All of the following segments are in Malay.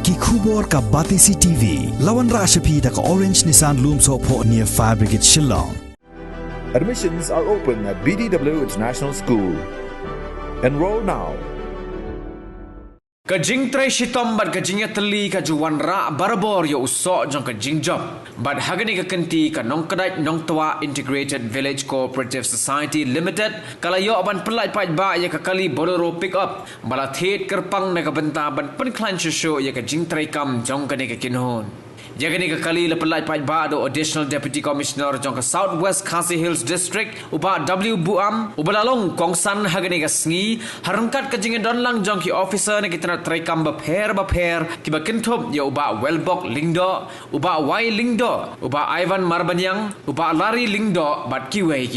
ki khubor ka Batisi TV lawan ra shapi da ka Orange Nissan Lumso pho near Fire Brigade Shillong. Admissions are open at BDW International School. Enroll now. Kajing tray shitom bad kajingnya teli kajuan ra barabor yo usok jong kajing job bad hagani ka kenti ka nong kadai nong tua Integrated Village Cooperative Society Limited kala yo ban pelai pai ba ya ka kali bolero pick up bala thet kerpang na ka benta ban pen klan show ya kajing tray kam jong kani ka kinhon Jagani ka kali la pelai pai ba do Additional Deputy Commissioner jong ka Southwest Khasi Hills District uba W Buam ubalalong kongsan hagani ka sngi harangkat ka jinga don lang jong ki officer na kitna try kam ba pher kiba kintop ya uba Welbok Lingdo uba Wai Lingdo uba Ivan Marbanyang uba Lari Lingdo bat kiwei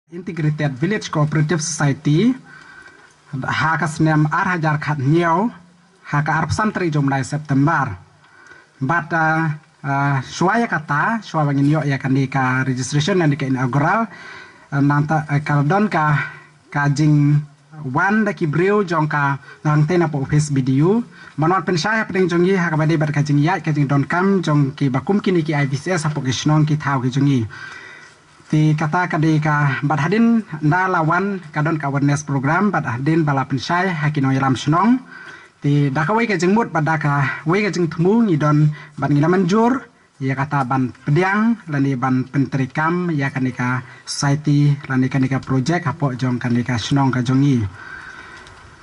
Integrated Village Cooperative Society haka snem arhajar khat niau haka arpsan tri jomlai September But suaya kata suaya bangin yo ya kan di ka registration dan di ka inaugural nanta kaldon ka kajing wan da ki breu jong ka nang tena po office video manot pensaya pedeng jongi ha ka bade bar kajing ya kajing don kam jong ki bakum kini ki IVCS apo ki snong ki thau ki jongi ti kata ka di ka bad hadin nda lawan kadon ka awareness program bad hadin bala pensaya ha ki no yalam snong Ti dakawai ka jengmut badaka wai ka jeng temu ngidon ban ngilaman jur ya kata ban pediang lani ban penterikam ya kanika society lani kanika project apo jong kanika snong ka jongi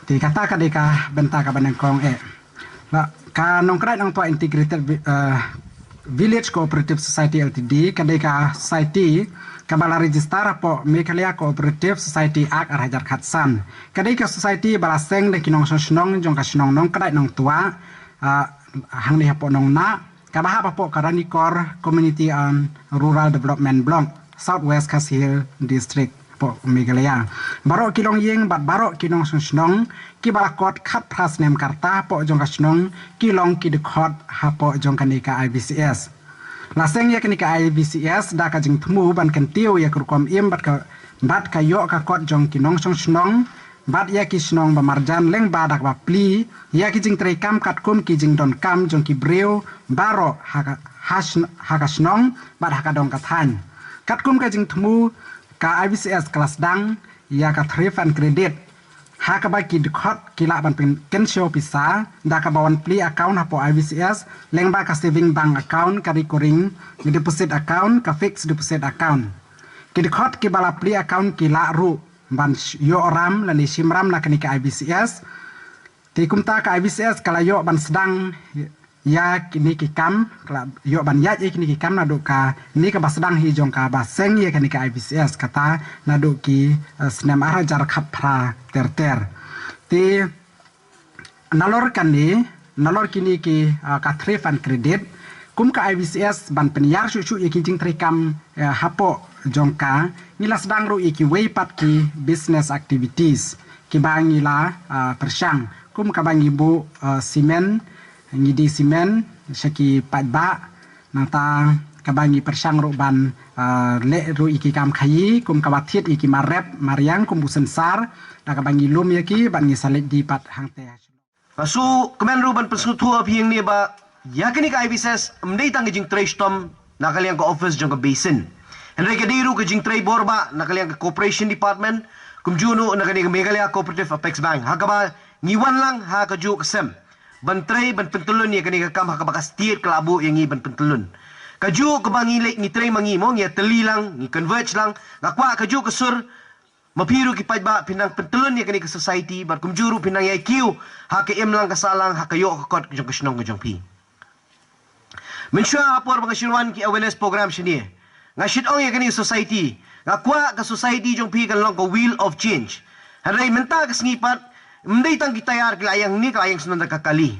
ti kata kadika benta ka banengkong la ka nongkrai nong to Integrated Village Cooperative Society Ltd kadika society kabala register apo Mekalia Cooperative Society Ak Arhajar Khatsan kadai ka society balaseng de kinong snong jong ka snong nong kadai nong tua hang ni apo nong na kabaha apo karani kor Community and Rural Development Block Southwest Khasi Hills District apo Mekalia baro kilong yeng bat baro kinong snong ki balakot khat pras nem karta apo jong ka snong kilong ki de khot apo jong kanika IVCS Laseng ya kini ka IVCS da ka jing temu ban kentiu ya kurkom im bat ka yo ka kot jong kinong snong bat ya ki snong ba marjan leng ba dak ba pli ya ki jing trekam kat kum ki jing don kam jong ki breu baro haka snong bat haka dong kathan kat kum ka jing temu ka IVCS kelas dang ya ka thrift and credit haka ba ki dkhot kila ban pen kensio pisa da ka bawan pli account hapo IVCS leng ba ka saving bank account ka recurring deposit account ka fixed deposit account ki dkhot ki bala pli account kila ru ban yo ram lani simram na kani ka IVCS ti kumta ka IVCS kala yo ban sedang ya kini ki kam kala yo ban ya kini ki kam na do ka ni ka basdang hi jong ka baseng ya kani ka IVCS kata na do ki snem ara jar khapra ter ti nalor kini ki ka thrift and credit kum ka IVCS ban penyar su ki jing trikam hapo jong ka nila sedang ru ki way pat ki business activities ki bangila persyang kum ka bangi bu simen ngidi simen syaki padba nata kabangi persyang ruban le ru iki kam khayi kum kawathit iki marep mariang kum busensar da kabangi lum yaki bangi salit di pat hangte pasu kemen ruban pesutu apieng ni ba yakini ka IVCS mdei tang jing trace tom nakaliang ka office jong ka basin henry kadiru ka jing tray borba nakaliang ka corporation department kum juno nakani ka Megalia Cooperative Apex Bank hakaba ngiwan lang ha ka ju kasem Bantray ban pentulun ya kani kam ha kabakas tiet kelabu yang ngi ban pentulun. Kaju kebangi lek ngi tray mangi mo ngi teli lang ngi converge lang ngakwa kaju kesur mapiru ki pajba pinang pentulun ya kani ke society bar kumjuru pinang ya kiu ha ke em lang kasalang ha kayo kot jong kesnong jong pi. Mensya apor bang shirwan ki awareness program sini. Ngashit ong ya kani society ngakwa ka society jong pi kan long ko wheel of change. Haray menta ka snipat Mday tang kitayar kilayang ni kilayang sunanda kakali.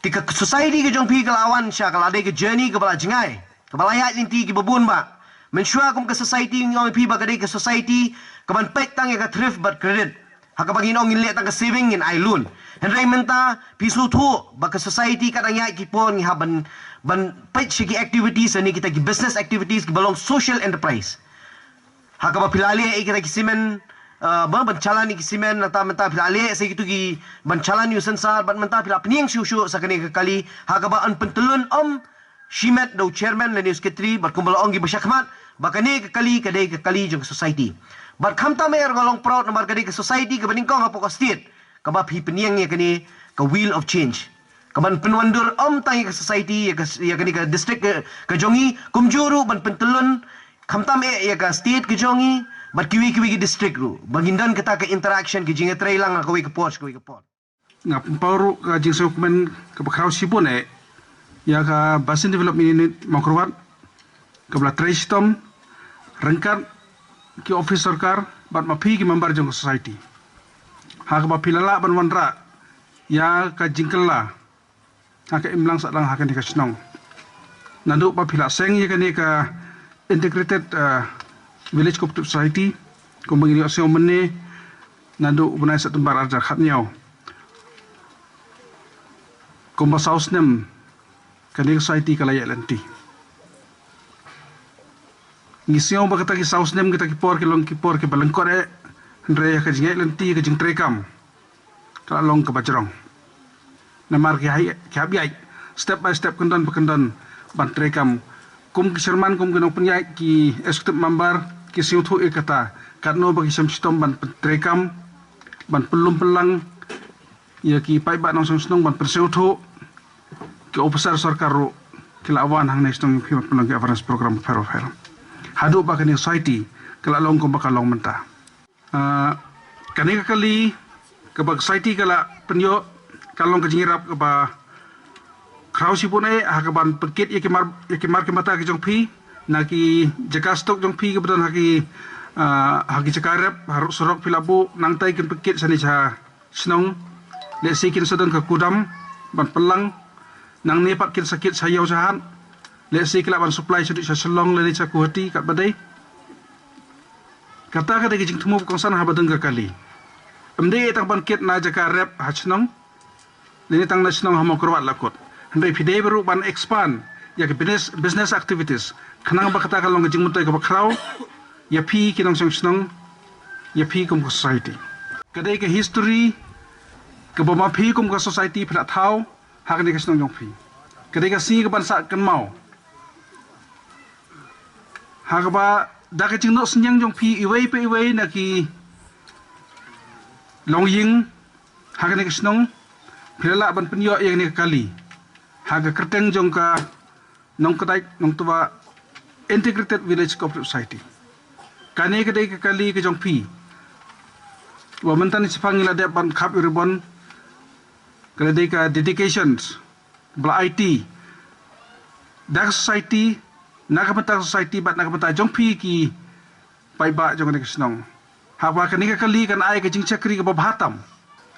Tika society ke jong pi kalawan siya kalade ke journey ke bala jengay. Kabalayat linti ke babun ba. Mensua kum ke society ngong pi ba kadai ke society kaban pek tang ya ka thrift but credit. Hakabagin ong inlet tang ke saving in loan. Henry menta pisu tu ba ke society kadang ya ki pon ngi haban ban pek sigi activities ani kita ki business activities ki balong social enterprise. Hakaba pilali kita ki simen bancalani ki simen nata menta phila le se gitu ki bancalani sensar ban menta phila pning shu sakane kali hagaba an pentelun shimet do chairman le news ketri bar kumbal ongi basyakmat bakane kali kadai kali jong society bar khamta me ergolong proud nomor kadai ke society ke baning kong apo ka state ka ba phi peniang ye kani ka wheel of change kaban penwandur tangi ke society ya kani ka district ke jongi kumjuru ban pentelun khamta me ya ka state ke jongi bar kiwi ki district ru bangindan kita ke interaction ki jinga trailang ka wi ke port ngap pauru ka jing dokumen ka bakraw sipun ya ka basin development unit makrowat ka bla trestom rengkat ki office sarkar bat mapi ki member jong society ha ka ba pilala ban wanra ya ka jingkela ha ka imlang sadang ha ka ni ka snong nandu ba pila seng ya ka ni ka integrated village cooperative society ko mangini osyo mene nandu bunai satumbar arja khatnyao ko ba sausnem kani society kalaya lanti ngisyo ba kata ki sausnem kita ki por ki balangkor andre ka jingai lanti ka jing trekam kala long ka bajrong namar ki hai khabiai step by step kendan ban trekam kum ki sherman kum ginong penyai ki executive member ki siuthu kata karno bagi samstom ban trekam ban pelum pelang ya ki pai ba nong song ban persiuthu ki officer sarkar ro kila awan hang national human pelang ki awareness program fero hadu ba kani society kala long ko bakalong menta kani kali ke bag society kala penyo kalong ke jingirap ke ba krausi pun hakaban perkit ye mar ke mata ke jong phi na ki jaka stok jong phi ke beton haki jakarep harus sorok filabu nang tai ken perkit sani cha snong le sikin sedang ke kudam ban pelang nang ne pat kin sakit sayau sahan le sikla ban supply seduk sa selong le cha kuhati kat badai kata ka de jing thumu kongsan ha badeng kali amde tang ban kit na jakarep ha snong le tang na snong ha mokrwat lakot handai pidai baru ban expand ya ke business activities khanang ba kata kalong jing mutai ka bakraw ya phi kinong snong ya phi kum society kadai ke history ke ba ma phi kum society phla thau ha ka ni ka snong jong phi kadai ka si ka ban sa kan mau ha ka ba da ka jing no senyang jong phi iwei na ki longying ha ka ni ka snong phila ban penyo yang ni kali haga kerteng jong ka nong kadai nong tuwa integrated village cooperative society kane kadai ka kali ke jong phi wa mentan sipang ila de ban khap ribon kadai ka dedications bla IT dak society nakamata society bat nakamata jong phi ki pai ba jong ni snong ha ba kane ka kali kan ai ka jing chakri ka bahatam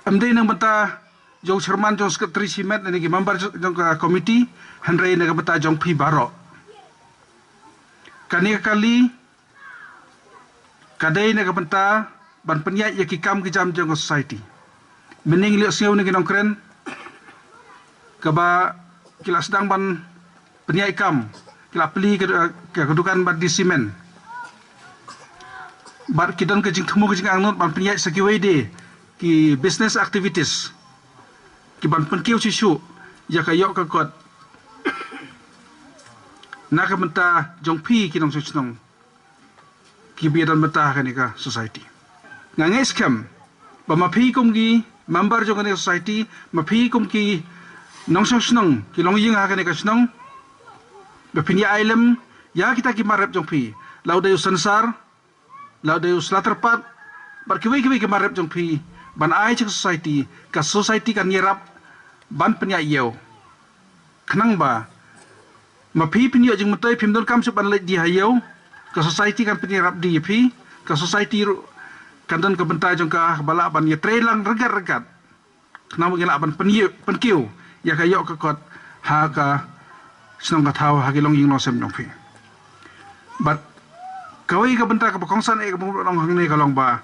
amdei nang banta jong chairman jong secretary simet ni ki member jong committee handrai na bata jong phi baro kani kali kadai na bata ban penyai ya ki kam ki jam jong society mening le siau ni nong kren ka ba kila sedang ban penyai kam kila peli ke kedudukan ban di simen bar kidan ke jing thumu ke jing angnot ban penyai sakiwai de ki business activities ki ban penkiu sisu ya ka yok ka kot na ka menta jong phi ki nong snong ki bidan menta ka ni ka society nga ngai scam ba ma phi kum gi member jong ni society ma phi kum ki nong snong ki long ying ha ka ni ka snong ba pinya ailem ya kita ki marep jong phi lau dayu sansar lau dayu slaterpat bar ki ki marep jong phi ban ai chi society ka society kan yerap ban penya yeu khnang ba ma phi pinyo jing mutai phim don kam su ban le di hayeu ka society kan penya rap di phi ka society kan don ka bentai jong ka bala ban ye trelang regat khnang ngela ban penkiu ya ka yok ka kot ha ka snong ka thau ha ki long ying no sem jong phi but kawai ka bentai ka kongsan ka long hang ne ka long ba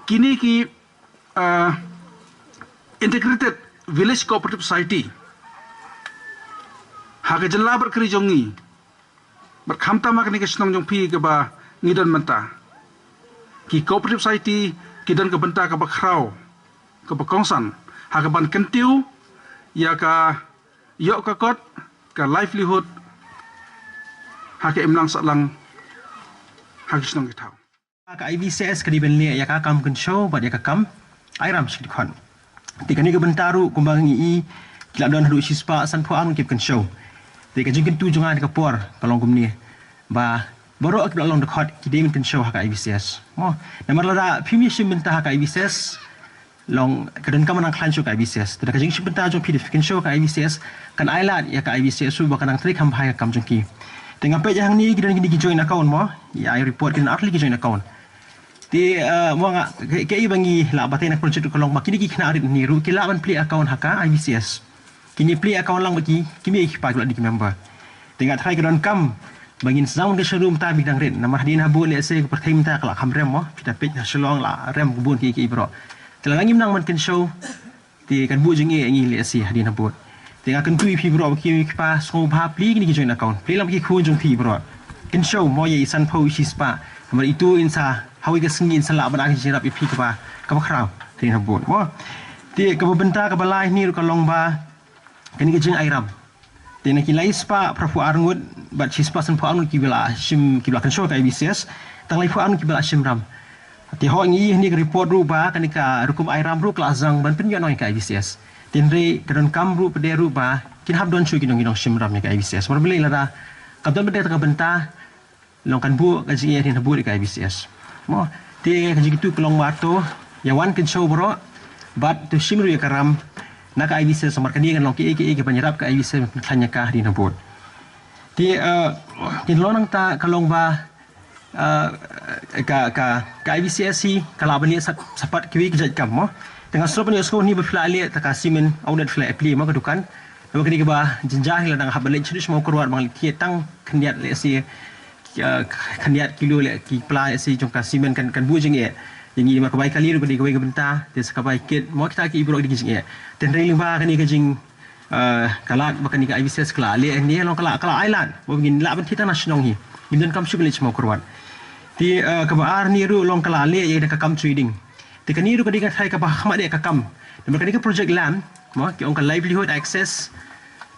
kini ki integrated village cooperative society haga jalla berkeri jongi berkhamta mak ni kesnong jong phi ke ba ngidon menta ki cooperative society ki dan ke benta ke bakrau ke bekongsan ha ke ban kentiu ya ka yok ka kot ka livelihood ha ke imlang salang ha ke snong kitau ka IBCS ka di ben le ya ka kam kan show ba ya ka kam airam sik kon tika ni ke bentaru kumbang i kila don hadu sispa san pho an kip kan show tika jingkin tu jungan ka por kalong kumni ba boro ak long de khot ki dem kan show ha ka IBCS mo namar la phimi sim benta ha ka IBCS long kadan kam nang klan show ka IBCS tika jing sim benta jo pdf kan show ka IBCS kan ailat ya ka IBCS su ba kanang tri kam hai kam jongki tengah pe jang ni gidan gini join account mo ya I report kan atli join account ti mo nga ke bangi la batay na project ko long makini ki khna arit ni ru kila ban play account haka IBCS kini play account lang bagi kimi ki pa di member tengah try kadon kam bangin sang ke showroom ta bidang ren namar din habu le se ko perthai minta kala kham rem mo kita page na shlong la rem kubun ki bro telangi menang man kan show ti kan bu jingi ngi le se hadin habu tengah kan tu pi bro ki pa so pa play ni ki join account play lam ki khun jong pi bro kan show mo ye san pho shi spa namar itu insa hawi ke sengin salak ban akhir jirap ipi ke ba krau tin habut mo ti ke benta ke balai ni ka long ba kan ke jing airam ti nak kilai spa prafu arngut bat sispa san pho arngut ki bela sim ki bela kan show ka IBCS tang lai pho arngut ki bela sim ram ti ho ngi ni ke report ru ba kan ka rukum airam ru kla zang ban pen yo noi ka IBCS tin re kadon kam ru pede ru ba kin hab don chu ki dong sim ram ni ka IBCS mar beli la da kadon bede ka benta long kan bu ka ji tin habut ka IBCS mo ti kaji gitu kelong wato ya wan kan show bro bat tu simru ya karam nak IBCS samar kan dia kan long ki penyerap ka IBCS tanya ka di nabot ti kin lonang ta kalong ba ka IBCS si kala bani sapat kiwi kejat kam mo tengah sro pani sko ni befla ali ta kasimen audit fla apply mo kadukan nama kini ke ba jenjah la dang habale chudis mo kurwat bang li tang keniat le si khaniat kilo le ki pla si jong kasimen kan bu jing ye yang ni makabai kali ru bagi ke benta des kabai kit mo kita ki ibro di jing ye ten railing ba kan ni ke jing kalat bakan ni ke IBCS kala le ni long kala island bo ngin la ban kita nasional hi ngin kam su village mo kurwan ti ka ba ni ru long kala le ye ka kam trading ti kan ni ru ka ding thai ka ba khama de ka kam dan kan ni ke project land mo ki ong ka livelihood access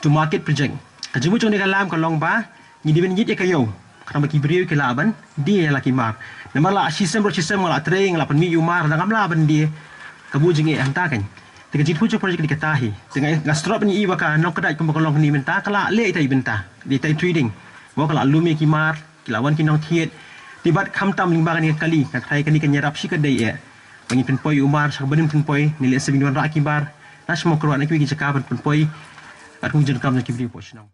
to market project ka jimu jong ni ka lam ka long ba ni di ben yit ye ka yo kerana bagi beriu ke laban dia laki mar nama la sistem la train la pen mi umar dangam laban dia kabu jingi hantakan tiga jit pucuk projek diketahi tengah gastrop ni iba ka nok kedai kumbakolong ni menta kala le tai benta di tai trading wa kala lumi ki mar kilawan ki nong thiet tibat kham tam ling bagan kali ka thai kani kanyarap si kedai e bangin pen poi umar sak benim pen poi nile sebinwan ra ki bar nas mo kruan ki jaka pen poi at kung jen kam ki bri po shnau